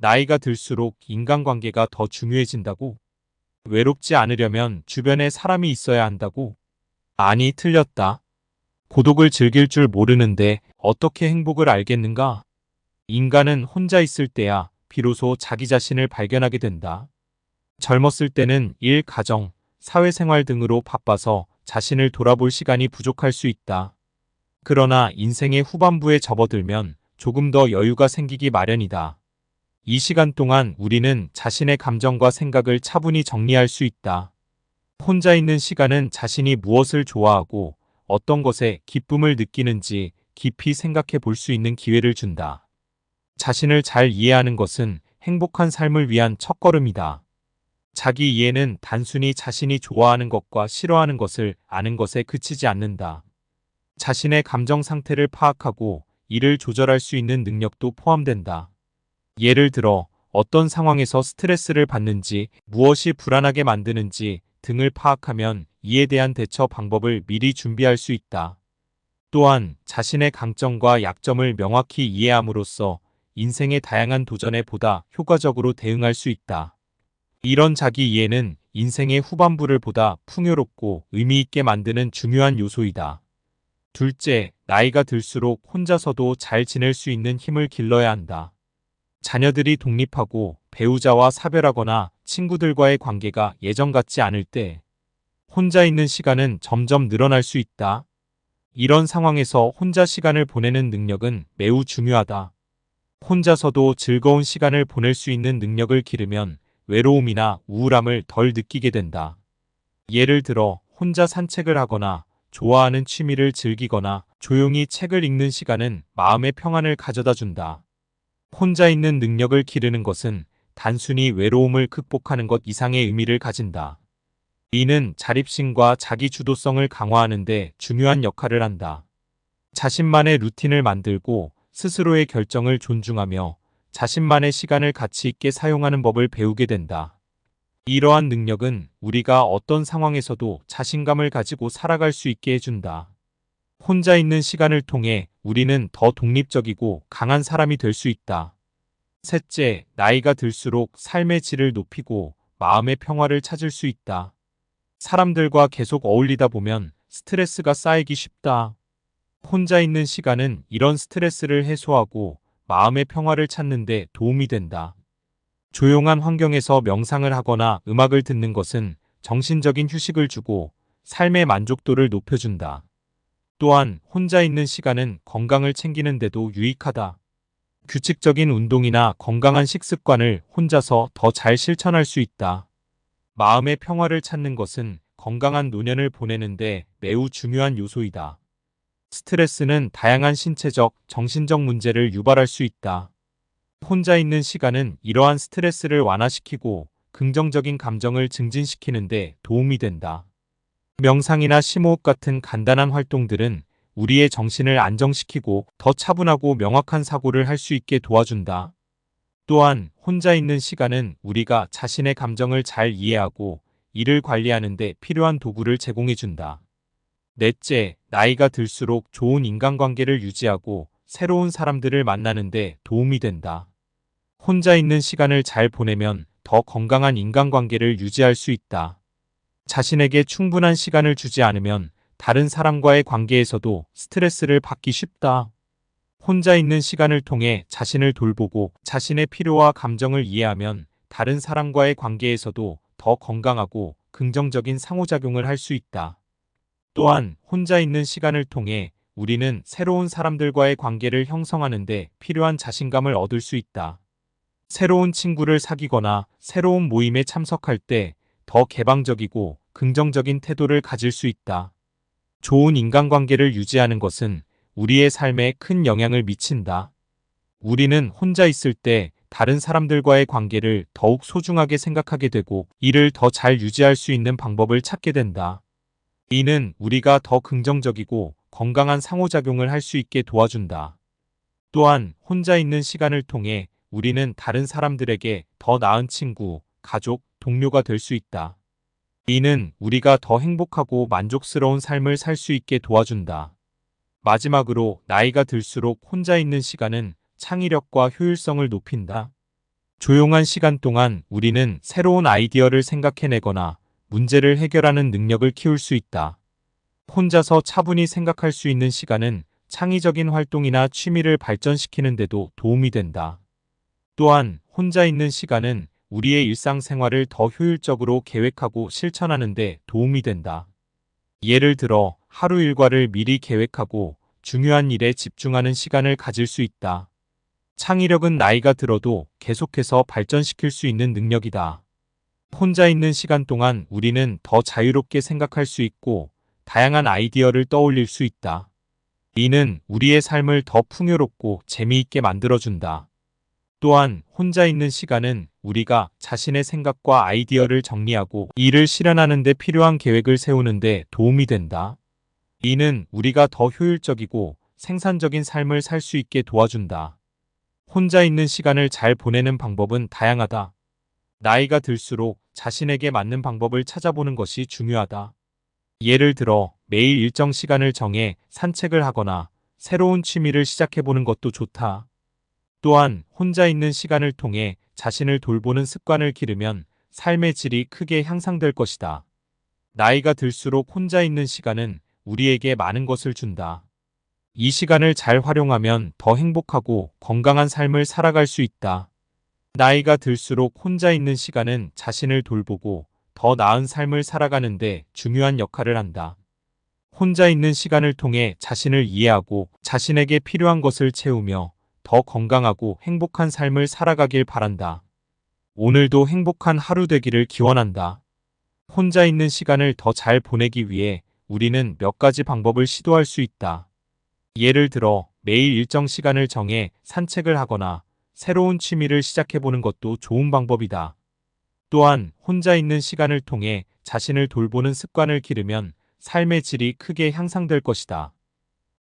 나이가 들수록 인간관계가 더 중요해진다고? 외롭지 않으려면 주변에 사람이 있어야 한다고? 아니, 틀렸다. 고독을 즐길 줄 모르는데 어떻게 행복을 알겠는가? 인간은 혼자 있을 때야 비로소 자기 자신을 발견하게 된다. 젊었을 때는 일, 가정, 사회생활 등으로 바빠서 자신을 돌아볼 시간이 부족할 수 있다. 그러나 인생의 후반부에 접어들면 조금 더 여유가 생기기 마련이다. 이 시간 동안 우리는 자신의 감정과 생각을 차분히 정리할 수 있다. 혼자 있는 시간은 자신이 무엇을 좋아하고 어떤 것에 기쁨을 느끼는지 깊이 생각해 볼 수 있는 기회를 준다. 자신을 잘 이해하는 것은 행복한 삶을 위한 첫걸음이다. 자기 이해는 단순히 자신이 좋아하는 것과 싫어하는 것을 아는 것에 그치지 않는다. 자신의 감정 상태를 파악하고 이를 조절할 수 있는 능력도 포함된다. 예를 들어 어떤 상황에서 스트레스를 받는지, 무엇이 불안하게 만드는지 등을 파악하면 이에 대한 대처 방법을 미리 준비할 수 있다. 또한 자신의 강점과 약점을 명확히 이해함으로써 인생의 다양한 도전에 보다 효과적으로 대응할 수 있다. 이런 자기 이해는 인생의 후반부를 보다 풍요롭고 의미 있게 만드는 중요한 요소이다. 둘째, 나이가 들수록 혼자서도 잘 지낼 수 있는 힘을 길러야 한다. 자녀들이 독립하고 배우자와 사별하거나 친구들과의 관계가 예전 같지 않을 때 혼자 있는 시간은 점점 늘어날 수 있다. 이런 상황에서 혼자 시간을 보내는 능력은 매우 중요하다. 혼자서도 즐거운 시간을 보낼 수 있는 능력을 기르면 외로움이나 우울함을 덜 느끼게 된다. 예를 들어 혼자 산책을 하거나 좋아하는 취미를 즐기거나 조용히 책을 읽는 시간은 마음의 평안을 가져다 준다. 혼자 있는 능력을 기르는 것은 단순히 외로움을 극복하는 것 이상의 의미를 가진다. 이는 자립심과 자기 주도성을 강화하는 데 중요한 역할을 한다. 자신만의 루틴을 만들고 스스로의 결정을 존중하며 자신만의 시간을 가치 있게 사용하는 법을 배우게 된다. 이러한 능력은 우리가 어떤 상황에서도 자신감을 가지고 살아갈 수 있게 해준다. 혼자 있는 시간을 통해 우리는 더 독립적이고 강한 사람이 될 수 있다. 셋째, 나이가 들수록 삶의 질을 높이고 마음의 평화를 찾을 수 있다. 사람들과 계속 어울리다 보면 스트레스가 쌓이기 쉽다. 혼자 있는 시간은 이런 스트레스를 해소하고 마음의 평화를 찾는 데 도움이 된다. 조용한 환경에서 명상을 하거나 음악을 듣는 것은 정신적인 휴식을 주고 삶의 만족도를 높여준다. 또한 혼자 있는 시간은 건강을 챙기는 데도 유익하다. 규칙적인 운동이나 건강한 식습관을 혼자서 더 잘 실천할 수 있다. 마음의 평화를 찾는 것은 건강한 노년을 보내는데 매우 중요한 요소이다. 스트레스는 다양한 신체적, 정신적 문제를 유발할 수 있다. 혼자 있는 시간은 이러한 스트레스를 완화시키고 긍정적인 감정을 증진시키는 데 도움이 된다. 명상이나 심호흡 같은 간단한 활동들은 우리의 정신을 안정시키고 더 차분하고 명확한 사고를 할 수 있게 도와준다. 또한 혼자 있는 시간은 우리가 자신의 감정을 잘 이해하고 이를 관리하는 데 필요한 도구를 제공해준다. 넷째, 나이가 들수록 좋은 인간관계를 유지하고 새로운 사람들을 만나는 데 도움이 된다. 혼자 있는 시간을 잘 보내면 더 건강한 인간관계를 유지할 수 있다. 자신에게 충분한 시간을 주지 않으면 다른 사람과의 관계에서도 스트레스를 받기 쉽다. 혼자 있는 시간을 통해 자신을 돌보고 자신의 필요와 감정을 이해하면 다른 사람과의 관계에서도 더 건강하고 긍정적인 상호작용을 할 수 있다. 또한 혼자 있는 시간을 통해 우리는 새로운 사람들과의 관계를 형성하는 데 필요한 자신감을 얻을 수 있다. 새로운 친구를 사귀거나 새로운 모임에 참석할 때 더 개방적이고 긍정적인 태도를 가질 수 있다. 좋은 인간관계를 유지하는 것은 우리의 삶에 큰 영향을 미친다. 우리는 혼자 있을 때 다른 사람들과의 관계를 더욱 소중하게 생각하게 되고 이를 더 잘 유지할 수 있는 방법을 찾게 된다. 이는 우리가 더 긍정적이고 건강한 상호작용을 할 수 있게 도와준다. 또한 혼자 있는 시간을 통해 우리는 다른 사람들에게 더 나은 친구, 가족, 동료가 될 수 있다. 이는 우리가 더 행복하고 만족스러운 삶을 살 수 있게 도와준다. 마지막으로 나이가 들수록 혼자 있는 시간은 창의력과 효율성을 높인다. 조용한 시간 동안 우리는 새로운 아이디어를 생각해내거나 문제를 해결하는 능력을 키울 수 있다. 혼자서 차분히 생각할 수 있는 시간은 창의적인 활동이나 취미를 발전시키는 데도 도움이 된다. 또한 혼자 있는 시간은 우리의 일상생활을 더 효율적으로 계획하고 실천하는 데 도움이 된다. 예를 들어 하루 일과를 미리 계획하고 중요한 일에 집중하는 시간을 가질 수 있다. 창의력은 나이가 들어도 계속해서 발전시킬 수 있는 능력이다. 혼자 있는 시간 동안 우리는 더 자유롭게 생각할 수 있고 다양한 아이디어를 떠올릴 수 있다. 이는 우리의 삶을 더 풍요롭고 재미있게 만들어준다. 또한 혼자 있는 시간은 우리가 자신의 생각과 아이디어를 정리하고 이를 실현하는 데 필요한 계획을 세우는 데 도움이 된다. 이는 우리가 더 효율적이고 생산적인 삶을 살 수 있게 도와준다. 혼자 있는 시간을 잘 보내는 방법은 다양하다. 나이가 들수록 자신에게 맞는 방법을 찾아보는 것이 중요하다. 예를 들어 매일 일정 시간을 정해 산책을 하거나 새로운 취미를 시작해보는 것도 좋다. 또한 혼자 있는 시간을 통해 자신을 돌보는 습관을 기르면 삶의 질이 크게 향상될 것이다. 나이가 들수록 혼자 있는 시간은 우리에게 많은 것을 준다. 이 시간을 잘 활용하면 더 행복하고 건강한 삶을 살아갈 수 있다. 나이가 들수록 혼자 있는 시간은 자신을 돌보고 더 나은 삶을 살아가는데 중요한 역할을 한다. 혼자 있는 시간을 통해 자신을 이해하고 자신에게 필요한 것을 채우며 더 건강하고 행복한 삶을 살아가길 바란다. 오늘도 행복한 하루 되기를 기원한다. 혼자 있는 시간을 더 잘 보내기 위해 우리는 몇 가지 방법을 시도할 수 있다. 예를 들어 매일 일정 시간을 정해 산책을 하거나 새로운 취미를 시작해보는 것도 좋은 방법이다. 또한 혼자 있는 시간을 통해 자신을 돌보는 습관을 기르면 삶의 질이 크게 향상될 것이다.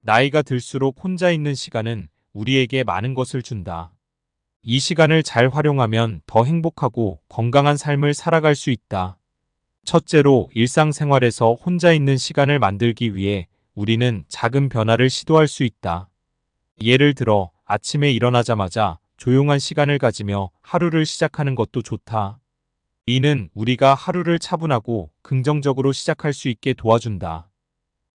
나이가 들수록 혼자 있는 시간은 우리에게 많은 것을 준다. 이 시간을 잘 활용하면 더 행복하고 건강한 삶을 살아갈 수 있다. 첫째로 일상생활에서 혼자 있는 시간을 만들기 위해 우리는 작은 변화를 시도할 수 있다. 예를 들어 아침에 일어나자마자 조용한 시간을 가지며 하루를 시작하는 것도 좋다. 이는 우리가 하루를 차분하고 긍정적으로 시작할 수 있게 도와준다.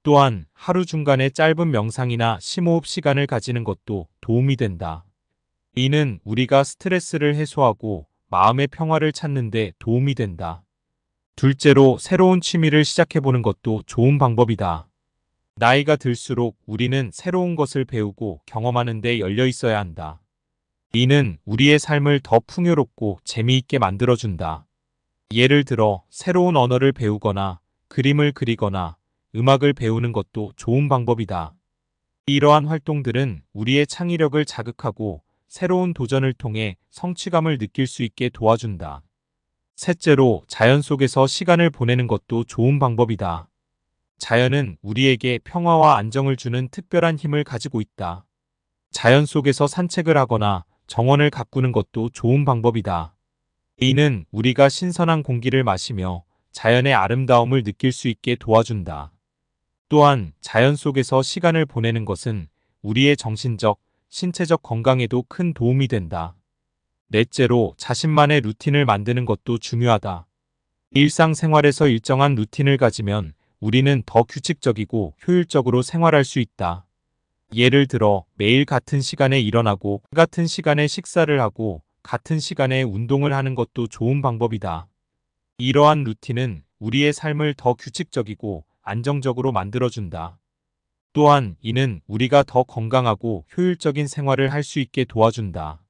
또한 하루 중간에 짧은 명상이나 심호흡 시간을 가지는 것도 도움이 된다. 이는 우리가 스트레스를 해소하고 마음의 평화를 찾는 데 도움이 된다. 둘째로 새로운 취미를 시작해보는 것도 좋은 방법이다. 나이가 들수록 우리는 새로운 것을 배우고 경험하는 데 열려 있어야 한다. 이는 우리의 삶을 더 풍요롭고 재미있게 만들어준다. 예를 들어 새로운 언어를 배우거나 그림을 그리거나 음악을 배우는 것도 좋은 방법이다. 이러한 활동들은 우리의 창의력을 자극하고 새로운 도전을 통해 성취감을 느낄 수 있게 도와준다. 셋째로 자연 속에서 시간을 보내는 것도 좋은 방법이다. 자연은 우리에게 평화와 안정을 주는 특별한 힘을 가지고 있다. 자연 속에서 산책을 하거나 정원을 가꾸는 것도 좋은 방법이다. 이는 우리가 신선한 공기를 마시며 자연의 아름다움을 느낄 수 있게 도와준다. 또한 자연 속에서 시간을 보내는 것은 우리의 정신적, 신체적 건강에도 큰 도움이 된다. 넷째로 자신만의 루틴을 만드는 것도 중요하다. 일상생활에서 일정한 루틴을 가지면 우리는 더 규칙적이고 효율적으로 생활할 수 있다. 예를 들어 매일 같은 시간에 일어나고 같은 시간에 식사를 하고 같은 시간에 운동을 하는 것도 좋은 방법이다. 이러한 루틴은 우리의 삶을 더 규칙적이고 안정적으로 만들어준다. 또한 이는 우리가 더 건강하고 효율적인 생활을 할 수 있게 도와준다.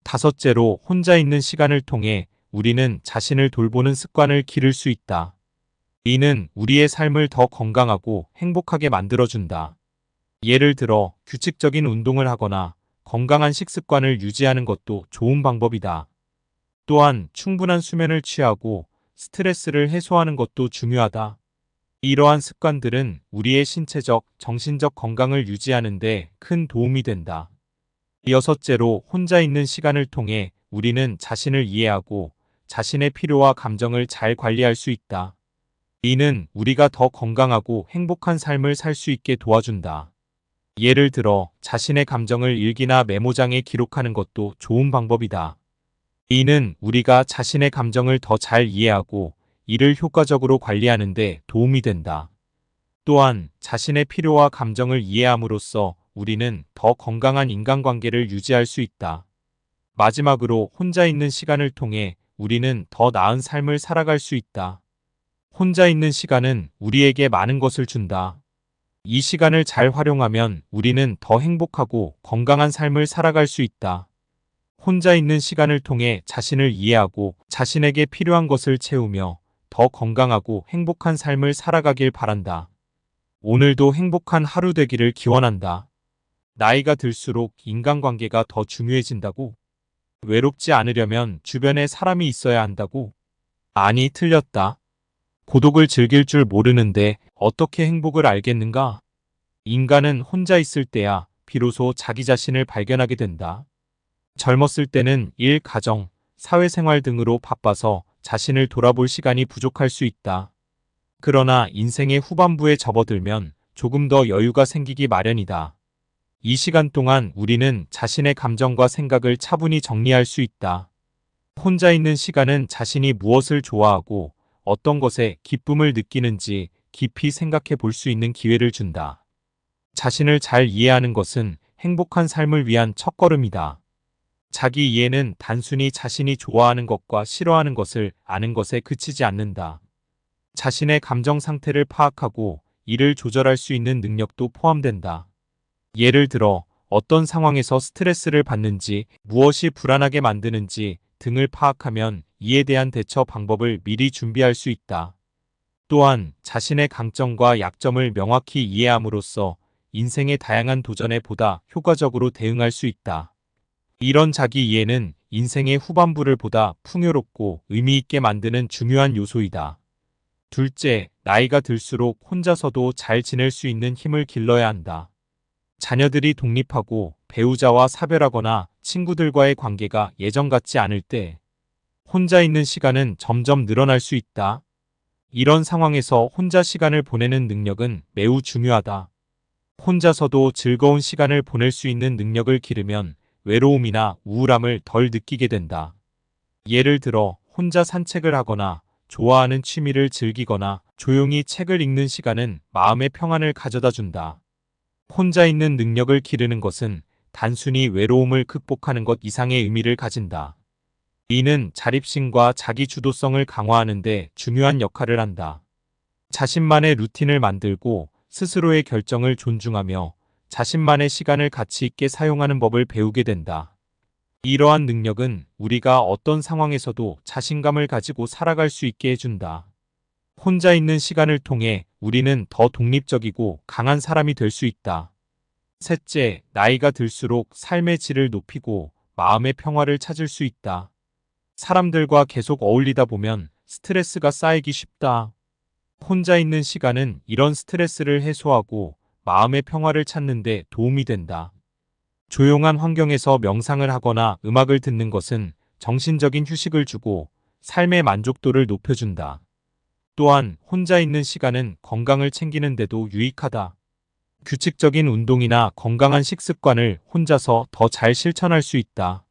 다섯째로 혼자 있는 시간을 통해 우리는 자신을 돌보는 습관을 기를 수 있다. 이는 우리의 삶을 더 건강하고 행복하게 만들어준다. 예를 들어 규칙적인 운동을 하거나 건강한 식습관을 유지하는 것도 좋은 방법이다. 또한 충분한 수면을 취하고 스트레스를 해소하는 것도 중요하다. 이러한 습관들은 우리의 신체적, 정신적 건강을 유지하는 데 큰 도움이 된다. 여섯째로 혼자 있는 시간을 통해 우리는 자신을 이해하고 자신의 필요와 감정을 잘 관리할 수 있다. 이는 우리가 더 건강하고 행복한 삶을 살 수 있게 도와준다. 예를 들어 자신의 감정을 일기나 메모장에 기록하는 것도 좋은 방법이다. 이는 우리가 자신의 감정을 더 잘 이해하고 이를 효과적으로 관리하는 데 도움이 된다. 또한 자신의 필요와 감정을 이해함으로써 우리는 더 건강한 인간관계를 유지할 수 있다. 마지막으로 혼자 있는 시간을 통해 우리는 더 나은 삶을 살아갈 수 있다. 혼자 있는 시간은 우리에게 많은 것을 준다. 이 시간을 잘 활용하면 우리는 더 행복하고 건강한 삶을 살아갈 수 있다. 혼자 있는 시간을 통해 자신을 이해하고 자신에게 필요한 것을 채우며 더 건강하고 행복한 삶을 살아가길 바란다. 오늘도 행복한 하루 되기를 기원한다. 나이가 들수록 인간관계가 더 중요해진다고? 외롭지 않으려면 주변에 사람이 있어야 한다고? 아니, 틀렸다. 고독을 즐길 줄 모르는데 어떻게 행복을 알겠는가? 인간은 혼자 있을 때야 비로소 자기 자신을 발견하게 된다. 젊었을 때는 일, 가정, 사회생활 등으로 바빠서 자신을 돌아볼 시간이 부족할 수 있다. 그러나 인생의 후반부에 접어들면 조금 더 여유가 생기기 마련이다. 이 시간 동안 우리는 자신의 감정과 생각을 차분히 정리할 수 있다. 혼자 있는 시간은 자신이 무엇을 좋아하고 어떤 것에 기쁨을 느끼는지 깊이 생각해 볼 수 있는 기회를 준다. 자신을 잘 이해하는 것은 행복한 삶을 위한 첫걸음이다. 자기 이해는 단순히 자신이 좋아하는 것과 싫어하는 것을 아는 것에 그치지 않는다. 자신의 감정 상태를 파악하고 이를 조절할 수 있는 능력도 포함된다. 예를 들어 어떤 상황에서 스트레스를 받는지, 무엇이 불안하게 만드는지 등을 파악하면 이에 대한 대처 방법을 미리 준비할 수 있다. 또한 자신의 강점과 약점을 명확히 이해함으로써 인생의 다양한 도전에 보다 효과적으로 대응할 수 있다. 이런 자기 이해는 인생의 후반부를 보다 풍요롭고 의미 있게 만드는 중요한 요소이다. 둘째, 나이가 들수록 혼자서도 잘 지낼 수 있는 힘을 길러야 한다. 자녀들이 독립하고 배우자와 사별하거나 친구들과의 관계가 예전 같지 않을 때 혼자 있는 시간은 점점 늘어날 수 있다. 이런 상황에서 혼자 시간을 보내는 능력은 매우 중요하다. 혼자서도 즐거운 시간을 보낼 수 있는 능력을 기르면 외로움이나 우울함을 덜 느끼게 된다. 예를 들어 혼자 산책을 하거나 좋아하는 취미를 즐기거나 조용히 책을 읽는 시간은 마음의 평안을 가져다 준다. 혼자 있는 능력을 기르는 것은 단순히 외로움을 극복하는 것 이상의 의미를 가진다. 이는 자립심과 자기 주도성을 강화하는 데 중요한 역할을 한다. 자신만의 루틴을 만들고 스스로의 결정을 존중하며 자신만의 시간을 가치 있게 사용하는 법을 배우게 된다. 이러한 능력은 우리가 어떤 상황에서도 자신감을 가지고 살아갈 수 있게 해준다. 혼자 있는 시간을 통해 우리는 더 독립적이고 강한 사람이 될 수 있다. 셋째, 나이가 들수록 삶의 질을 높이고 마음의 평화를 찾을 수 있다. 사람들과 계속 어울리다 보면 스트레스가 쌓이기 쉽다. 혼자 있는 시간은 이런 스트레스를 해소하고 마음의 평화를 찾는 데 도움이 된다. 조용한 환경에서 명상을 하거나 음악을 듣는 것은 정신적인 휴식을 주고 삶의 만족도를 높여준다. 또한 혼자 있는 시간은 건강을 챙기는 데도 유익하다. 규칙적인 운동이나 건강한 식습관을 혼자서 더 잘 실천할 수 있다.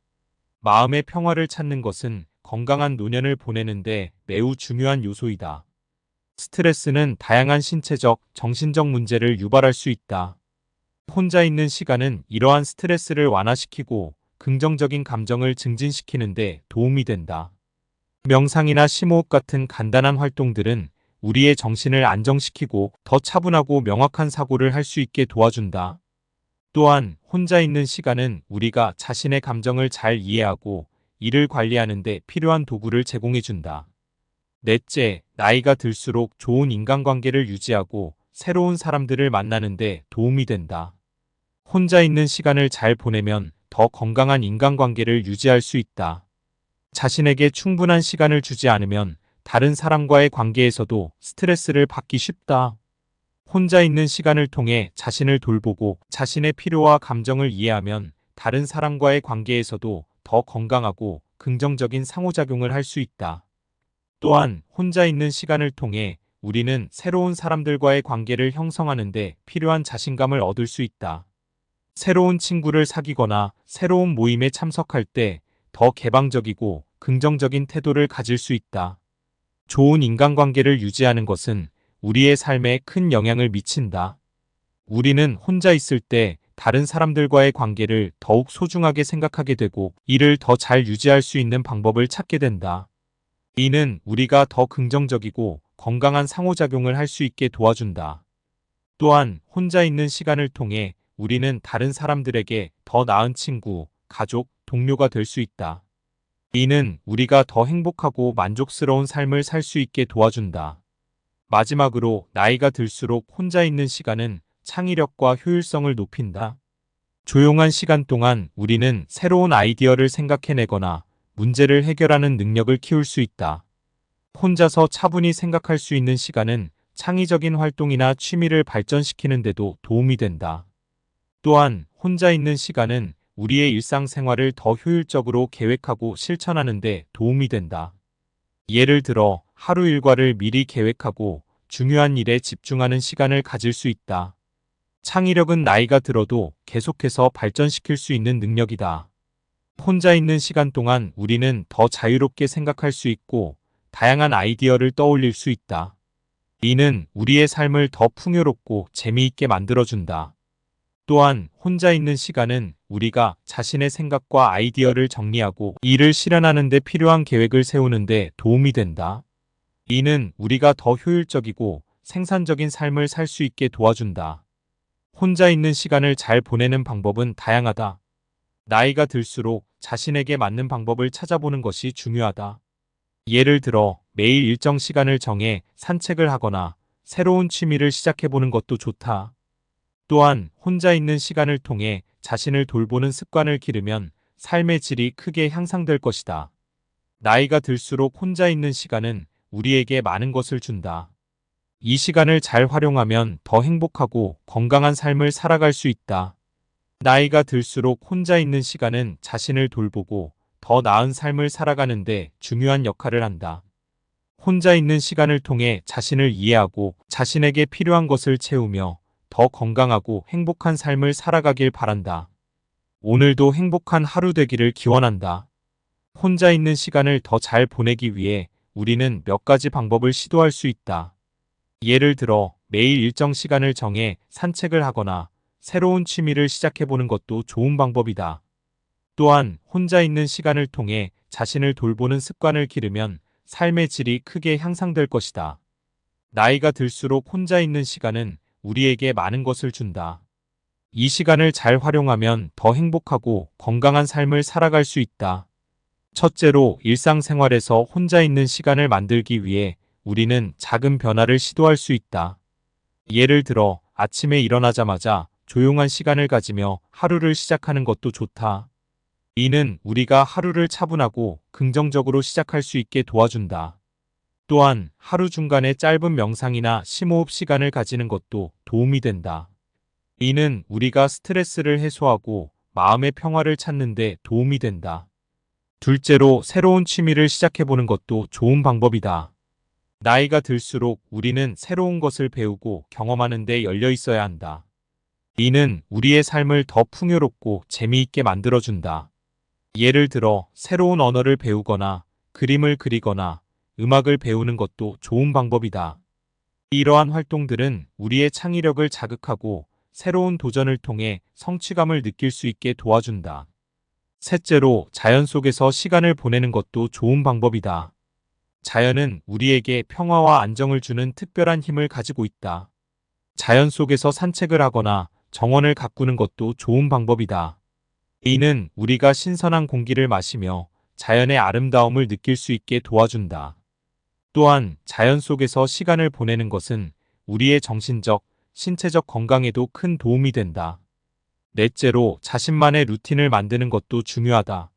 마음의 평화를 찾는 것은 건강한 노년을 보내는데 매우 중요한 요소이다. 스트레스는 다양한 신체적, 정신적 문제를 유발할 수 있다. 혼자 있는 시간은 이러한 스트레스를 완화시키고 긍정적인 감정을 증진시키는 데 도움이 된다. 명상이나 심호흡 같은 간단한 활동들은 우리의 정신을 안정시키고 더 차분하고 명확한 사고를 할 수 있게 도와준다. 또한 혼자 있는 시간은 우리가 자신의 감정을 잘 이해하고 이를 관리하는 데 필요한 도구를 제공해준다. 넷째, 나이가 들수록 좋은 인간관계를 유지하고 새로운 사람들을 만나는 데 도움이 된다. 혼자 있는 시간을 잘 보내면 더 건강한 인간관계를 유지할 수 있다. 자신에게 충분한 시간을 주지 않으면 다른 사람과의 관계에서도 스트레스를 받기 쉽다. 혼자 있는 시간을 통해 자신을 돌보고 자신의 필요와 감정을 이해하면 다른 사람과의 관계에서도 더 건강하고 긍정적인 상호작용을 할 수 있다. 또한 혼자 있는 시간을 통해 우리는 새로운 사람들과의 관계를 형성하는 데 필요한 자신감을 얻을 수 있다. 새로운 친구를 사귀거나 새로운 모임에 참석할 때 더 개방적이고 긍정적인 태도를 가질 수 있다. 좋은 인간관계를 유지하는 것은 우리의 삶에 큰 영향을 미친다. 우리는 혼자 있을 때 다른 사람들과의 관계를 더욱 소중하게 생각하게 되고 이를 더 잘 유지할 수 있는 방법을 찾게 된다. 이는 우리가 더 긍정적이고 건강한 상호작용을 할 수 있게 도와준다. 또한 혼자 있는 시간을 통해 우리는 다른 사람들에게 더 나은 친구, 가족, 동료가 될 수 있다. 이는 우리가 더 행복하고 만족스러운 삶을 살 수 있게 도와준다. 마지막으로 나이가 들수록 혼자 있는 시간은 창의력과 효율성을 높인다. 조용한 시간 동안 우리는 새로운 아이디어를 생각해내거나 문제를 해결하는 능력을 키울 수 있다. 혼자서 차분히 생각할 수 있는 시간은 창의적인 활동이나 취미를 발전시키는 데도 도움이 된다. 또한 혼자 있는 시간은 우리의 일상생활을 더 효율적으로 계획하고 실천하는 데 도움이 된다. 예를 들어 하루 일과를 미리 계획하고 중요한 일에 집중하는 시간을 가질 수 있다. 창의력은 나이가 들어도 계속해서 발전시킬 수 있는 능력이다. 혼자 있는 시간 동안 우리는 더 자유롭게 생각할 수 있고 다양한 아이디어를 떠올릴 수 있다. 이는 우리의 삶을 더 풍요롭고 재미있게 만들어준다. 또한 혼자 있는 시간은 우리가 자신의 생각과 아이디어를 정리하고 이를 실현하는 데 필요한 계획을 세우는 데 도움이 된다. 이는 우리가 더 효율적이고 생산적인 삶을 살 수 있게 도와준다. 혼자 있는 시간을 잘 보내는 방법은 다양하다. 나이가 들수록 자신에게 맞는 방법을 찾아보는 것이 중요하다. 예를 들어 매일 일정 시간을 정해 산책을 하거나 새로운 취미를 시작해보는 것도 좋다. 또한 혼자 있는 시간을 통해 자신을 돌보는 습관을 기르면 삶의 질이 크게 향상될 것이다. 나이가 들수록 혼자 있는 시간은 우리에게 많은 것을 준다. 이 시간을 잘 활용하면 더 행복하고 건강한 삶을 살아갈 수 있다. 나이가 들수록 혼자 있는 시간은 자신을 돌보고 더 나은 삶을 살아가는데 중요한 역할을 한다. 혼자 있는 시간을 통해 자신을 이해하고 자신에게 필요한 것을 채우며 더 건강하고 행복한 삶을 살아가길 바란다. 오늘도 행복한 하루 되기를 기원한다. 혼자 있는 시간을 더 잘 보내기 위해 우리는 몇 가지 방법을 시도할 수 있다. 예를 들어 매일 일정 시간을 정해 산책을 하거나 새로운 취미를 시작해보는 것도 좋은 방법이다. 또한 혼자 있는 시간을 통해 자신을 돌보는 습관을 기르면 삶의 질이 크게 향상될 것이다. 나이가 들수록 혼자 있는 시간은 우리에게 많은 것을 준다. 이 시간을 잘 활용하면 더 행복하고 건강한 삶을 살아갈 수 있다. 첫째로 일상생활에서 혼자 있는 시간을 만들기 위해 우리는 작은 변화를 시도할 수 있다. 예를 들어 아침에 일어나자마자 조용한 시간을 가지며 하루를 시작하는 것도 좋다. 이는 우리가 하루를 차분하고 긍정적으로 시작할 수 있게 도와준다. 또한 하루 중간에 짧은 명상이나 심호흡 시간을 가지는 것도 도움이 된다. 이는 우리가 스트레스를 해소하고 마음의 평화를 찾는 데 도움이 된다. 둘째로 새로운 취미를 시작해보는 것도 좋은 방법이다. 나이가 들수록 우리는 새로운 것을 배우고 경험하는 데 열려 있어야 한다. 이는 우리의 삶을 더 풍요롭고 재미있게 만들어준다. 예를 들어 새로운 언어를 배우거나 그림을 그리거나 음악을 배우는 것도 좋은 방법이다. 이러한 활동들은 우리의 창의력을 자극하고 새로운 도전을 통해 성취감을 느낄 수 있게 도와준다. 셋째로 자연 속에서 시간을 보내는 것도 좋은 방법이다. 자연은 우리에게 평화와 안정을 주는 특별한 힘을 가지고 있다. 자연 속에서 산책을 하거나 정원을 가꾸는 것도 좋은 방법이다. 이는 우리가 신선한 공기를 마시며 자연의 아름다움을 느낄 수 있게 도와준다. 또한 자연 속에서 시간을 보내는 것은 우리의 정신적, 신체적 건강에도 큰 도움이 된다. 넷째로 자신만의 루틴을 만드는 것도 중요하다.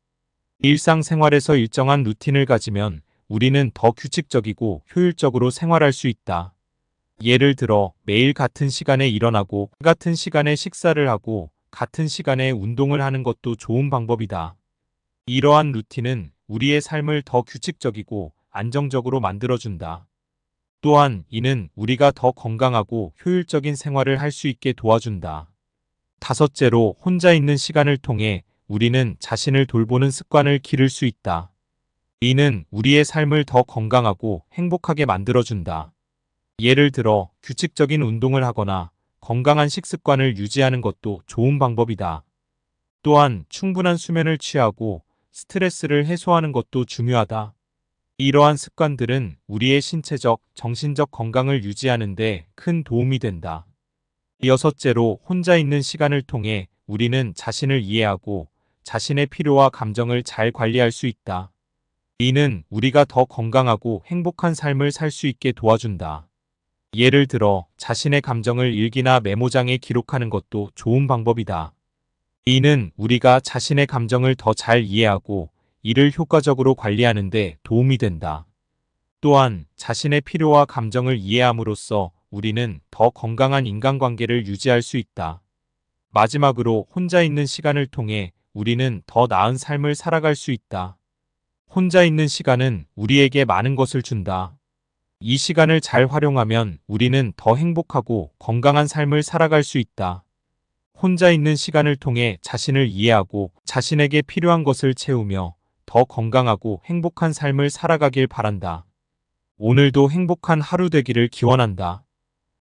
일상생활에서 일정한 루틴을 가지면 우리는 더 규칙적이고 효율적으로 생활할 수 있다. 예를 들어 매일 같은 시간에 일어나고 같은 시간에 식사를 하고 같은 시간에 운동을 하는 것도 좋은 방법이다. 이러한 루틴은 우리의 삶을 더 규칙적이고 안정적으로 만들어준다. 또한 이는 우리가 더 건강하고 효율적인 생활을 할 수 있게 도와준다. 다섯째로 혼자 있는 시간을 통해 우리는 자신을 돌보는 습관을 기를 수 있다. 이는 우리의 삶을 더 건강하고 행복하게 만들어준다. 예를 들어 규칙적인 운동을 하거나 건강한 식습관을 유지하는 것도 좋은 방법이다. 또한 충분한 수면을 취하고 스트레스를 해소하는 것도 중요하다. 이러한 습관들은 우리의 신체적, 정신적 건강을 유지하는 데 큰 도움이 된다. 여섯째로 혼자 있는 시간을 통해 우리는 자신을 이해하고 자신의 필요와 감정을 잘 관리할 수 있다. 이는 우리가 더 건강하고 행복한 삶을 살 수 있게 도와준다. 예를 들어 자신의 감정을 일기나 메모장에 기록하는 것도 좋은 방법이다. 이는 우리가 자신의 감정을 더 잘 이해하고 이를 효과적으로 관리하는 데 도움이 된다. 또한 자신의 필요와 감정을 이해함으로써 우리는 더 건강한 인간관계를 유지할 수 있다. 마지막으로 혼자 있는 시간을 통해 우리는 더 나은 삶을 살아갈 수 있다. 혼자 있는 시간은 우리에게 많은 것을 준다. 이 시간을 잘 활용하면 우리는 더 행복하고 건강한 삶을 살아갈 수 있다. 혼자 있는 시간을 통해 자신을 이해하고 자신에게 필요한 것을 채우며 더 건강하고 행복한 삶을 살아가길 바란다. 오늘도 행복한 하루 되기를 기원한다.